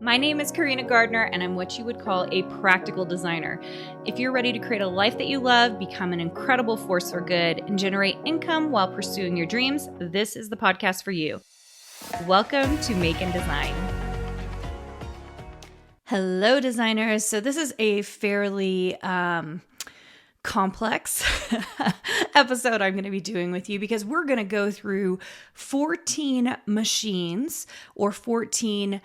My name is Carina Gardner, and I'm what you would call a practical designer. If you're ready to create a life that you love, become an incredible force for good, and generate income while pursuing your dreams, this is the podcast for you. Welcome to Make and Design. Hello, designers. So this is a fairly complex episode I'm going to be doing with you because we're going to go through 14 machines or 14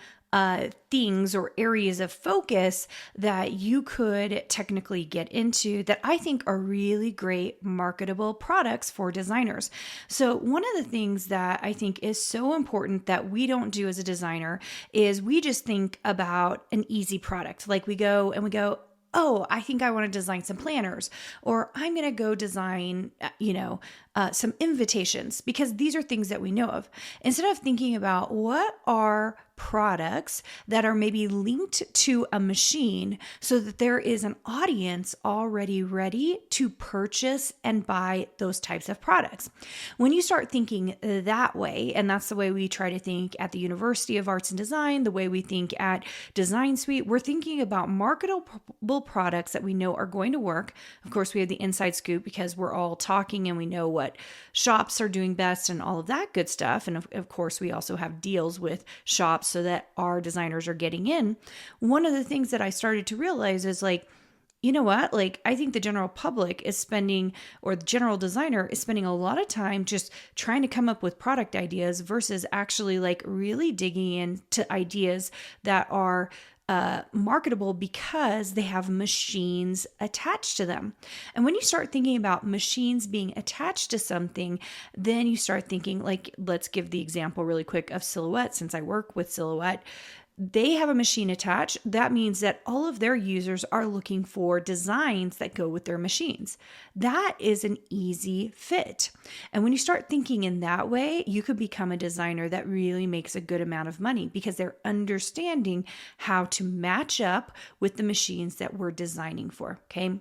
things or areas of focus that you could technically get into that I think are really great marketable products for designers. So one of the things that I think is so important that we don't do as a designer is we just think about an easy product. Like we go, oh, I think I want to design some planners, or I'm going to go design, some invitations, because these are things that we know of. Instead of thinking about what are products that are maybe linked to a machine so that there is an audience already ready to purchase and buy those types of products. When you start thinking that way, and that's the way we try to think at the University of Arts and Design, the way we think at Design Suite, we're thinking about marketable products that we know are going to work. Of course, we have the inside scoop because we're all talking and we know what shops are doing best and all of that good stuff. And of course, we also have deals with shops so that our designers are getting in. One of the things that I started to realize is you know what? I think the general public is spending, or the general designer is spending a lot of time just trying to come up with product ideas versus actually really digging into ideas that are marketable because they have machines attached to them. And when you start thinking about machines being attached to something, then you start thinking let's give the example really quick of Silhouette, since I work with Silhouette. They have a machine attached. That means that all of their users are looking for designs that go with their machines. That is an easy fit. And when you start thinking in that way, you could become a designer that really makes a good amount of money because they're understanding how to match up with the machines that we're designing for. Okay.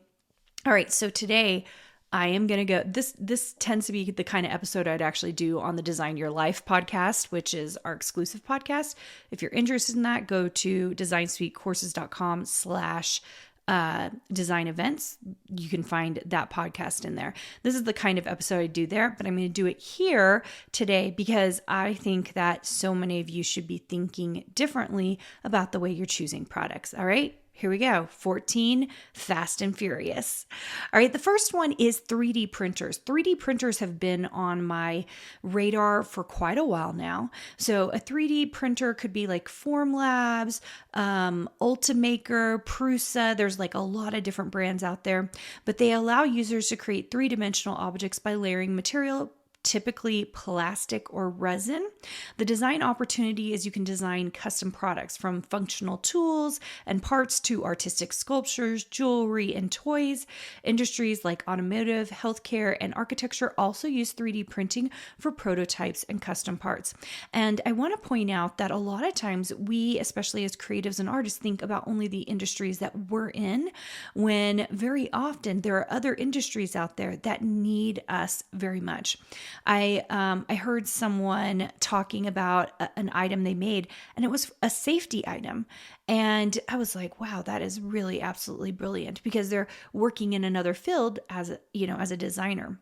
All right. So today, I am going to go, this tends to be the kind of episode I'd actually do on the Design Your Life podcast, which is our exclusive podcast. If you're interested in that, go to designsuitecourses.com/design events. You can find that podcast in there. This is the kind of episode I do there, but I'm going to do it here today because I think that so many of you should be thinking differently about the way you're choosing products. All right. Here we go. 14, fast and furious. All right. The first one is 3D printers. 3D printers have been on my radar for quite a while now. So a 3D printer could be like Formlabs, Ultimaker, Prusa. There's a lot of different brands out there, but they allow users to create three-dimensional objects by layering material, typically plastic or resin. The design opportunity is you can design custom products from functional tools and parts to artistic sculptures, jewelry, and toys. Industries like automotive, healthcare, and architecture also use 3D printing for prototypes and custom parts. And I want to point out that a lot of times we, especially as creatives and artists, think about only the industries that we're in, when very often there are other industries out there that need us very much. I heard someone talking about an item they made, and it was a safety item. And I was like, wow, that is really absolutely brilliant because they're working in another field as a designer.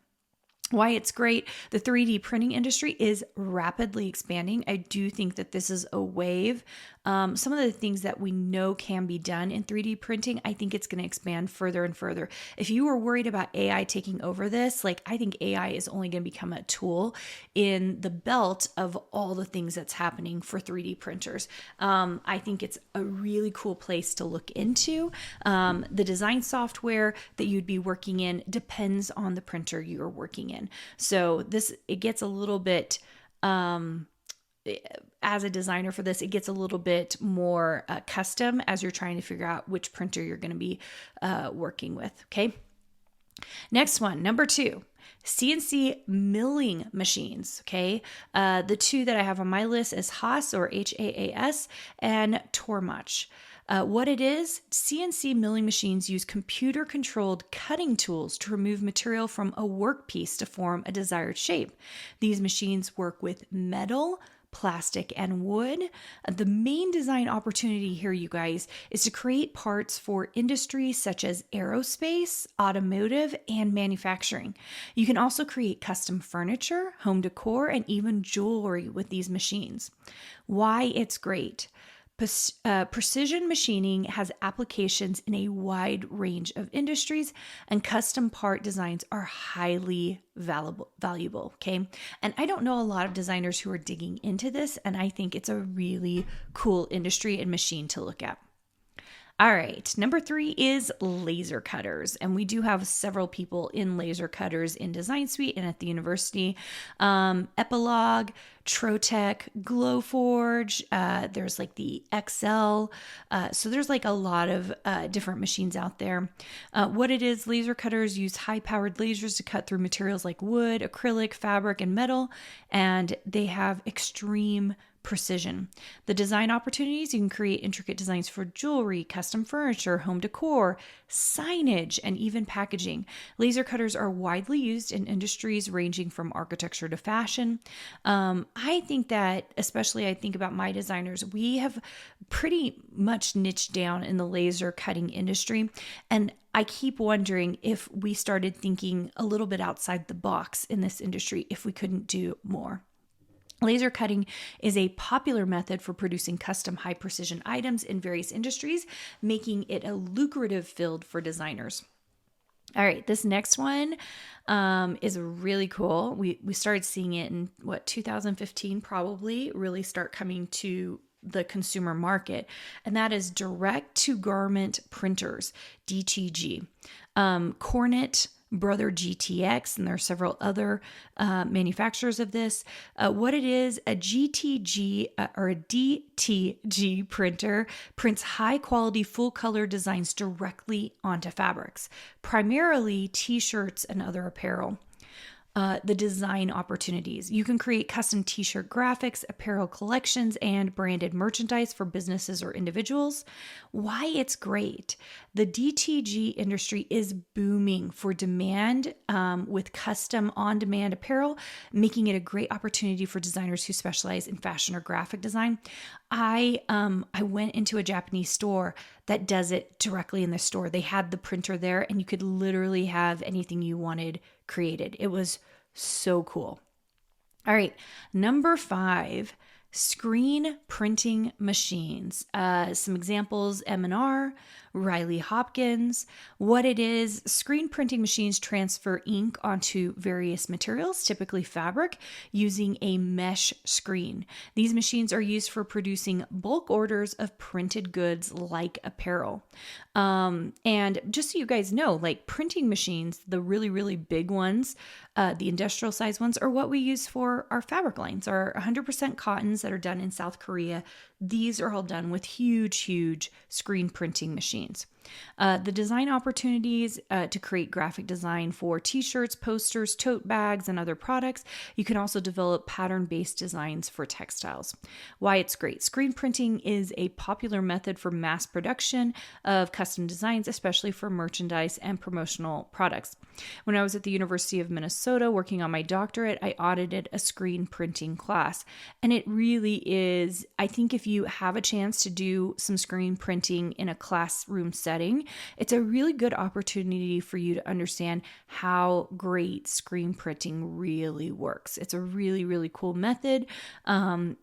Why it's great. The 3D printing industry is rapidly expanding. I do think that this is a wave. Some of the things that we know can be done in 3D printing, I think it's going to expand further and further. If you were worried about AI taking over this, I think AI is only going to become a tool in the belt of all the things that's happening for 3D printers. I think it's a really cool place to look into. The design software that you'd be working in depends on the printer you're working in. So it gets a little bit, as a designer for this, it gets a little bit more custom as you're trying to figure out which printer you're going to be working with. Okay. Next one, number 2, CNC milling machines. Okay. The two that I have on my list is Haas, or HAAS, and Tormach. What it is, CNC milling machines use computer-controlled cutting tools to remove material from a workpiece to form a desired shape. These machines work with metal, plastic, and wood. The main design opportunity here, you guys, is to create parts for industries such as aerospace, automotive, and manufacturing. You can also create custom furniture, home decor, and even jewelry with these machines. Why it's great. Precision machining has applications in a wide range of industries, and custom part designs are highly valuable. Okay. And I don't know a lot of designers who are digging into this, and I think it's a really cool industry and machine to look at. All right, number 3 is laser cutters. And we do have several people in laser cutters in Design Suite and at the university. Epilogue, Trotec, Glowforge, there's like the XL. So there's like a lot of different machines out there. What it is, laser cutters use high-powered lasers to cut through materials like wood, acrylic, fabric, and metal. And they have extreme precision. The design opportunities, you can create intricate designs for jewelry, custom furniture, home decor, signage, and even packaging. Laser cutters are widely used in industries ranging from architecture to fashion. I think that, especially I think about my designers, we have pretty much niched down in the laser cutting industry. And I keep wondering if we started thinking a little bit outside the box in this industry, if we couldn't do more. Laser cutting is a popular method for producing custom high precision items in various industries, making it a lucrative field for designers. All right, this next one is really cool. We started seeing it in 2015, probably really start coming to the consumer market, and that is direct to garment printers, DTG. Cornet, Brother GTX, and there are several other manufacturers of this. What it is, a GTG or a DTG printer prints high quality full color designs directly onto fabrics, primarily t-shirts and other apparel. The design opportunities. You can create custom t-shirt graphics, apparel collections, and branded merchandise for businesses or individuals. Why it's great. The DTG industry is booming for demand with custom on-demand apparel, making it a great opportunity for designers who specialize in fashion or graphic design. I went into a Japanese store that does it directly in the store. They had the printer there, and you could literally have anything you wanted created. It was so cool. All right, number 5, screen printing machines. Some examples: M&R, Riley Hopkins. What it is, screen printing machines transfer ink onto various materials, typically fabric, using a mesh screen. These machines are used for producing bulk orders of printed goods like apparel. And just so you guys know, like printing machines, the really, really big ones, the industrial size ones, are what we use for our fabric lines, our 100% cottons that are done in South Korea. These are all done with huge, huge screen printing machines. The design opportunities to create graphic design for t-shirts, posters, tote bags, and other products. You can also develop pattern-based designs for textiles. Why it's great. Screen printing is a popular method for mass production of custom designs, especially for merchandise and promotional products. When I was at the University of Minnesota working on my doctorate, I audited a screen printing class. And it really is, I think if you have a chance to do some screen printing in a classroom setting, it's a really good opportunity for you to understand how great screen printing really works. It's a really, really cool method. And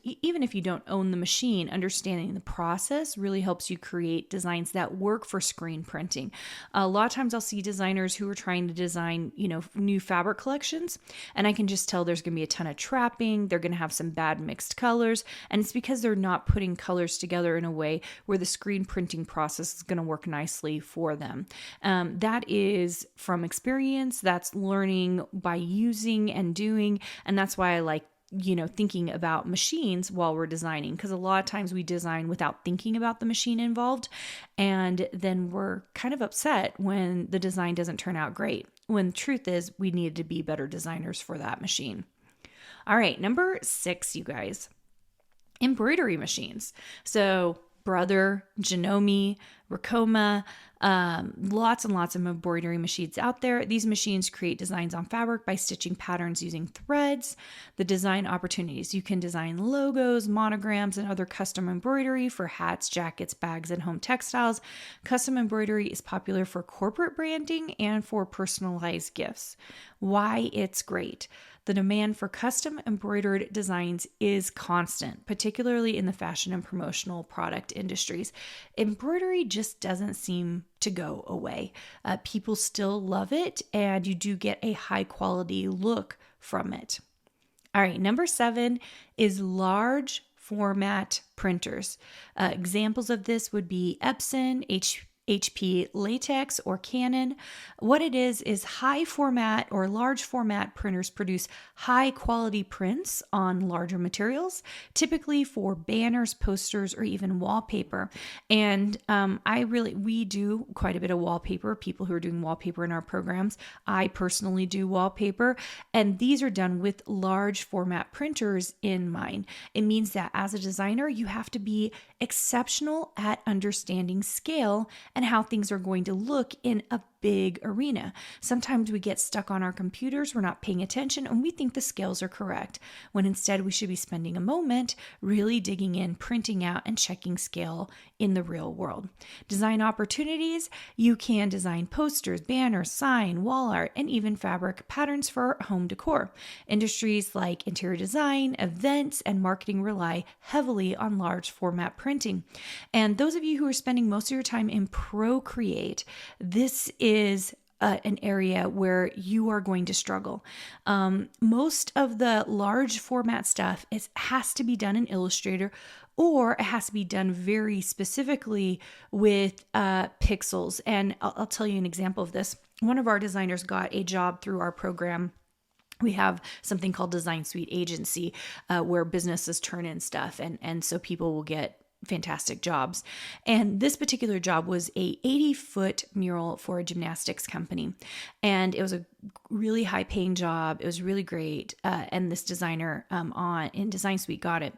even if you don't own the machine, understanding the process really helps you create designs that work for screen printing. A lot of times I'll see designers who are trying to design, new fabric collections, and I can just tell there's going to be a ton of trapping. They're going to have some bad mixed colors, and it's because they're not putting colors together in a way where the screen printing process is going to work nicely for them. That is from experience. That's learning by using and doing, and that's why I like thinking about machines while we're designing, because a lot of times we design without thinking about the machine involved, and then we're kind of upset when the design doesn't turn out great, when the truth is we needed to be better designers for that machine. All right, number 6, you guys, embroidery machines. So Brother, Janome, Ricoma, Lots and lots of embroidery machines out there. These machines create designs on fabric by stitching patterns using threads. The design opportunities. You can design logos, monograms, and other custom embroidery for hats, jackets, bags, and home textiles. Custom embroidery is popular for corporate branding and for personalized gifts. Why it's great. The demand for custom embroidered designs is constant, particularly in the fashion and promotional product industries. Embroidery just doesn't seem to go away. People still love it, and you do get a high quality look from it. All right, number 7 is large format printers. Examples of this would be Epson, HP latex, or Canon. What it is high format or large format printers produce high quality prints on larger materials, typically for banners, posters, or even wallpaper. And we do quite a bit of wallpaper, people who are doing wallpaper in our programs. I personally do wallpaper, and these are done with large format printers in mind. It means that as a designer, you have to be exceptional at understanding scale and how things are going to look in a big arena. Sometimes we get stuck on our computers, we're not paying attention, and we think the scales are correct, when instead we should be spending a moment really digging in, printing out, and checking scale in the real world. Design opportunities. You can design posters, banners, sign, wall art, and even fabric patterns for home decor. Industries like interior design, events, and marketing rely heavily on large format printing. And those of you who are spending most of your time in Procreate, this is an area where you are going to struggle. Most of the large format stuff has to be done in Illustrator, or it has to be done very specifically with pixels. And I'll tell you an example of this. One of our designers got a job through our program. We have something called Design Suite Agency, where businesses turn in stuff, and so people will get fantastic jobs. And this particular job was a 80-foot mural for a gymnastics company. And it was a really high paying job. It was really great. And this designer in Design Suite got it.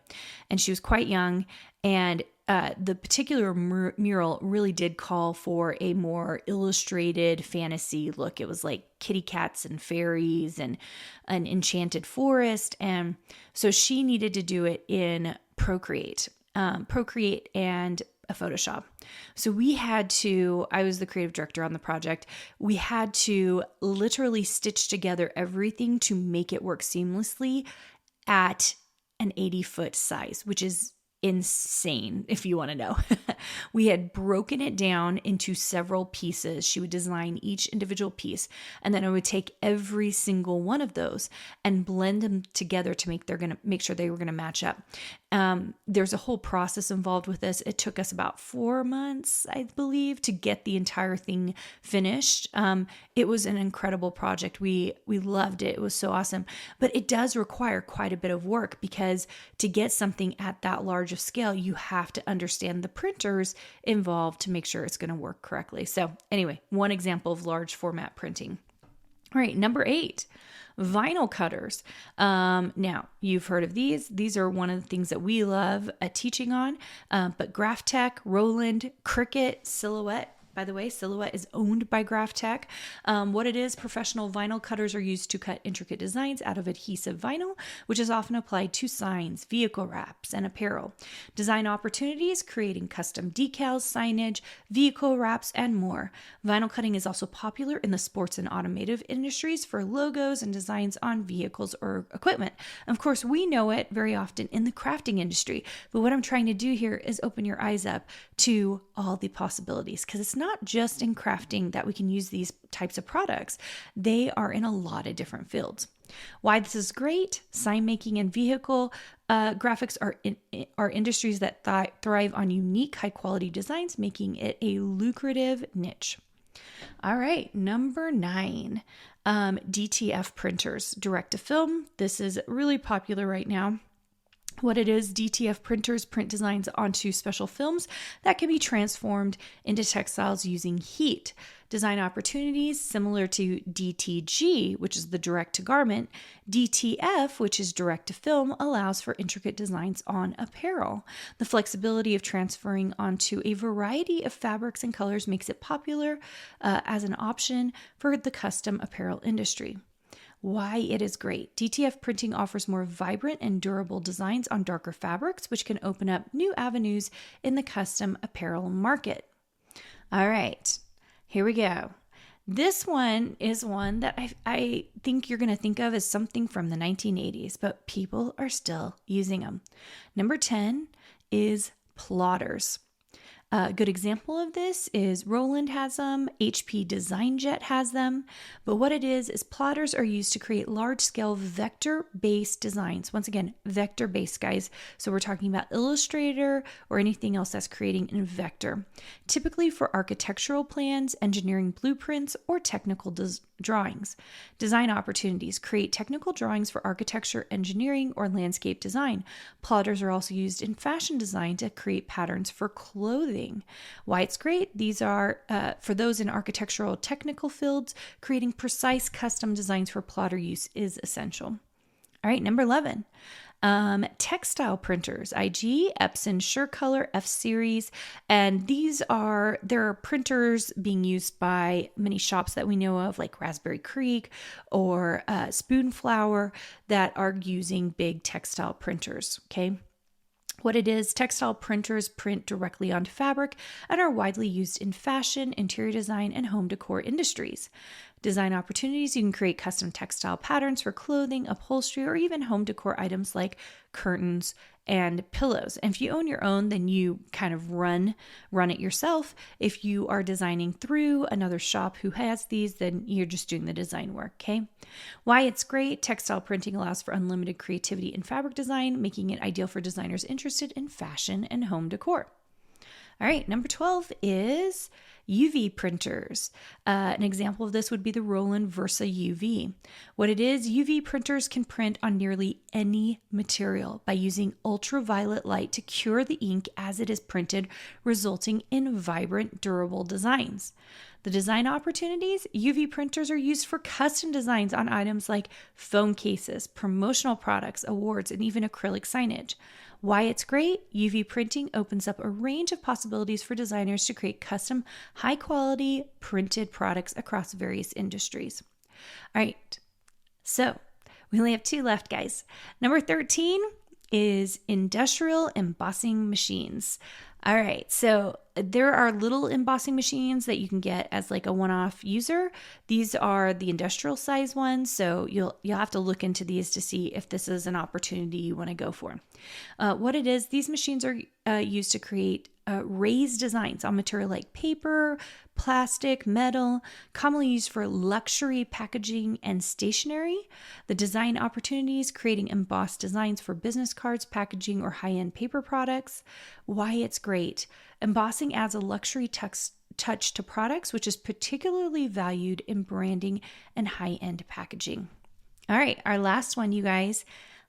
And she was quite young. And the particular mural really did call for a more illustrated fantasy look. It was like kitty cats and fairies and an enchanted forest. And so she needed to do it in Procreate and a Photoshop. So I was the creative director on the project. We had to literally stitch together everything to make it work seamlessly at an 80-foot size, which is insane if you want to know. We had broken it down into several pieces. She would design each individual piece, and then I would take every single one of those and blend them together to make sure they were going to match up. There's a whole process involved with this. It took us about 4 months, I believe, to get the entire thing finished. It was an incredible project. We loved it. It was so awesome. But it does require quite a bit of work, because to get something at that large of scale, you have to understand the printers involved to make sure it's going to work correctly. So anyway, one example of large format printing. All right, number 8. Vinyl cutters. Now, you've heard of these. These are one of the things that we love teaching on. But Graphtec, Roland, Cricut, Silhouette. By the way, Silhouette is owned by Graphtec. What it is, professional vinyl cutters are used to cut intricate designs out of adhesive vinyl, which is often applied to signs, vehicle wraps, and apparel. Design opportunities, creating custom decals, signage, vehicle wraps, and more. Vinyl cutting is also popular in the sports and automotive industries for logos and designs on vehicles or equipment. Of course, we know it very often in the crafting industry, but what I'm trying to do here is open your eyes up to all the possibilities, because it's not just in crafting that we can use these types of products. They are in a lot of different fields. Why this is great: sign making and vehicle graphics are industries that thrive on unique, high quality designs, making it a lucrative niche. All right, number 9, DTF printers, direct to film. This is really popular right now. What it is, DTF printers print designs onto special films that can be transformed into textiles using heat. Design opportunities similar to DTG, which is the direct to garment. DTF, which is direct to film, allows for intricate designs on apparel. The flexibility of transferring onto a variety of fabrics and colors makes it popular as an option for the custom apparel industry. Why it is great. DTF printing offers more vibrant and durable designs on darker fabrics, which can open up new avenues in the custom apparel market. All right, here we go. This one is one that I think you're going to think of as something from the 1980s, but people are still using them. Number 10 is plotters. A good example of this is Roland has them, HP DesignJet has them, but what it is plotters are used to create large-scale vector-based designs. Once again, vector-based, guys. So we're talking about Illustrator or anything else that's creating in vector. Typically for architectural plans, engineering blueprints, or technical drawings. Design opportunities create technical drawings for architecture, engineering, or landscape design. Plotters are also used in fashion design to create patterns for clothing. Why it's great? These are for those in architectural technical fields, creating precise custom designs for plotter use is essential. All right, number 11. Textile printers, IG, Epson SureColor F series, and there are printers being used by many shops that we know of, like Raspberry Creek or Spoonflower, that are using big textile printers. Okay. What it is, textile printers print directly onto fabric and are widely used in fashion, interior design, and home decor industries. Design opportunities, you can create custom textile patterns for clothing, upholstery, or even home decor items like curtains and pillows. And if you own your own, then you kind of run it yourself. If you are designing through another shop who has these, then you're just doing the design work, okay? Why it's great, textile printing allows for unlimited creativity in fabric design, making it ideal for designers interested in fashion and home decor. All right, number 12 is UV printers. An example of this would be the Roland Versa UV. What it is, UV printers can print on nearly any material by using ultraviolet light to cure the ink as it is printed, resulting in vibrant, durable designs. The design opportunities, UV printers are used for custom designs on items like phone cases, promotional products, awards, and even acrylic signage. Why it's great? UV printing opens up a range of possibilities for designers to create custom, high-quality printed products across various industries. All right, so we only have 2 left, guys. Number 13 is industrial embossing machines. All right, so there are little embossing machines that you can get as like a one-off user. These are the industrial size ones, so you'll have to look into these to see if this is an opportunity you want to go for. What it is, these machines are used to create raised designs on material like paper, plastic, metal, commonly used for luxury packaging and stationery. The design opportunities, creating embossed designs for business cards, packaging, or high-end paper products. Why it's great. Embossing adds a luxury touch to products, which is particularly valued in branding and high-end packaging. All right, our last one, you guys.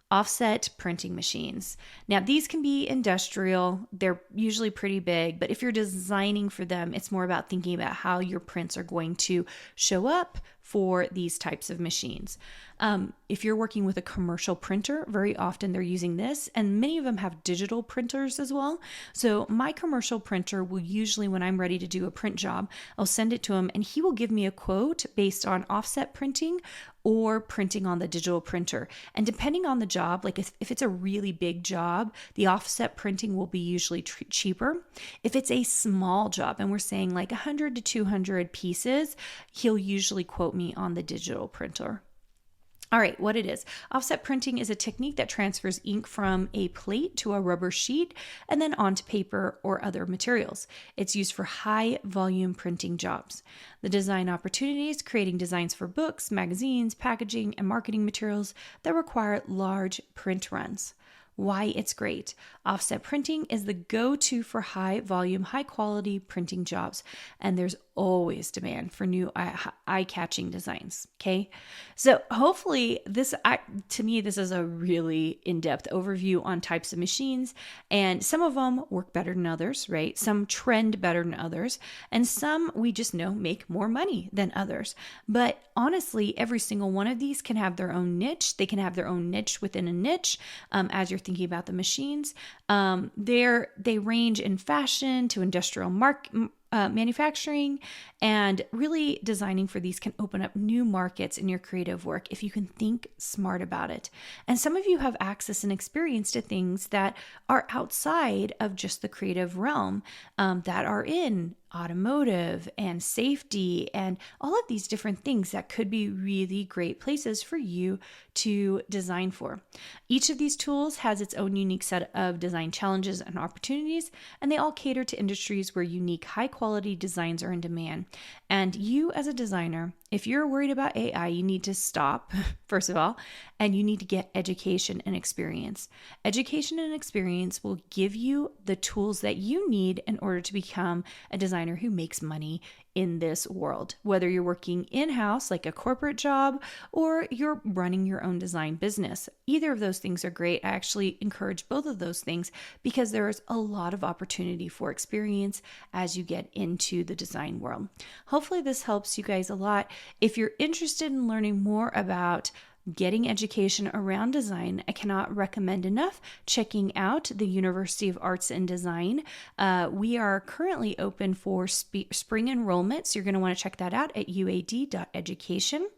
Offset printing machines. Now, these can be industrial. They're usually pretty big, but if you're designing for them, it's more about thinking about how your prints are going to show up for these types of machines. If you're working with a commercial printer, very often they're using this, and many of them have digital printers as well. So my commercial printer will usually, when I'm ready to do a print job, I'll send it to him and he will give me a quote based on offset printing or printing on the digital printer. And depending on the job, like if it's a really big job, the offset printing will be usually cheaper. If it's a small job and we're saying like 100 to 200 pieces, he'll usually quote me on the digital printer. All right, what it is. Offset printing is a technique that transfers ink from a plate to a rubber sheet and then onto paper or other materials. It's used for high volume printing jobs. The design opportunities, creating designs for books, magazines, packaging, and marketing materials that require large print runs. Why it's great. Offset printing is the go-to for high volume, high quality printing jobs. And there's always demand for new eye-catching designs. Okay. So hopefully to me, this is a really in-depth overview on types of machines, and some of them work better than others, right? Some trend better than others, and some we just know make more money than others. But honestly, every single one of these can have their own niche. They can have their own niche within a niche. As you're thinking about the machines, they range in fashion to industrial manufacturing, and really designing for these can open up new markets in your creative work if you can think smart about it. And some of you have access and experience to things that are outside of just the creative realm, that are in automotive and safety and all of these different things that could be really great places for you to design for. Each of these tools has its own unique set of design challenges and opportunities, and they all cater to industries where unique high quality designs are in demand. And you as a designer, if you're worried about AI, you need to stop, first of all, and you need to get education and experience. Education and experience will give you the tools that you need in order to become a designer who makes money in this world, whether you're working in-house like a corporate job or you're running your own design business. Either of those things are great. I actually encourage both of those things because there's a lot of opportunity for experience as you get into the design world. Hopefully this helps you guys a lot. If you're interested in learning more about getting education around design, I cannot recommend enough checking out the University of Arts and Design. We are currently open for spring enrollment, so you're going to want to check that out at uad.education.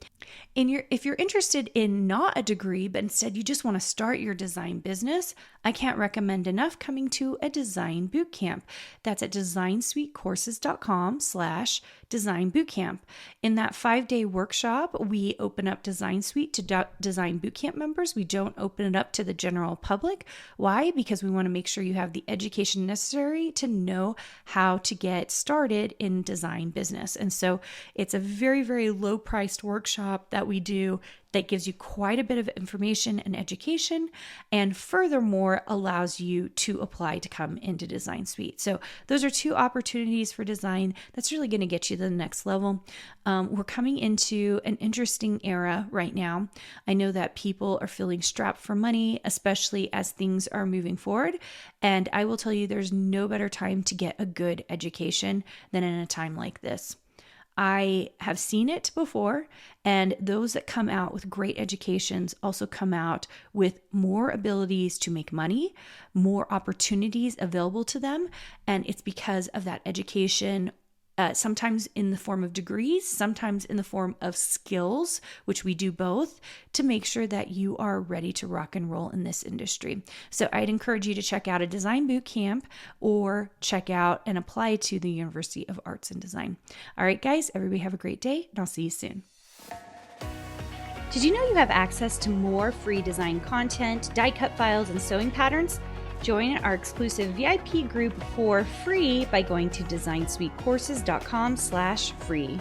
If you're interested in not a degree, but instead you just want to start your design business, I can't recommend enough coming to a design bootcamp. That's at designsuitecourses.com/design bootcamp. In that 5-day workshop, we open up Design Suite to design bootcamp members. We don't open it up to the general public. Why? Because we want to make sure you have the education necessary to know how to get started in design business. And so it's a very, very low priced workshop that we do that gives you quite a bit of information and education, and furthermore allows you to apply to come into Design Suite. So those are two opportunities for design that's really going to get you to the next level. We're coming into an interesting era right now. I know that people are feeling strapped for money, especially as things are moving forward. And I will tell you, there's no better time to get a good education than in a time like this. I have seen it before, and those that come out with great educations also come out with more abilities to make money, more opportunities available to them, and it's because of that education, sometimes in the form of degrees, sometimes in the form of skills, which we do both, to make sure that you are ready to rock and roll in this industry. So I'd encourage you to check out a design boot camp or check out and apply to the University of Arts and Design. All right, guys, everybody have a great day, and I'll see you soon. Did you know you have access to more free design content, die cut files, and sewing patterns? Join our exclusive VIP group for free by going to designsuitecourses.com/free.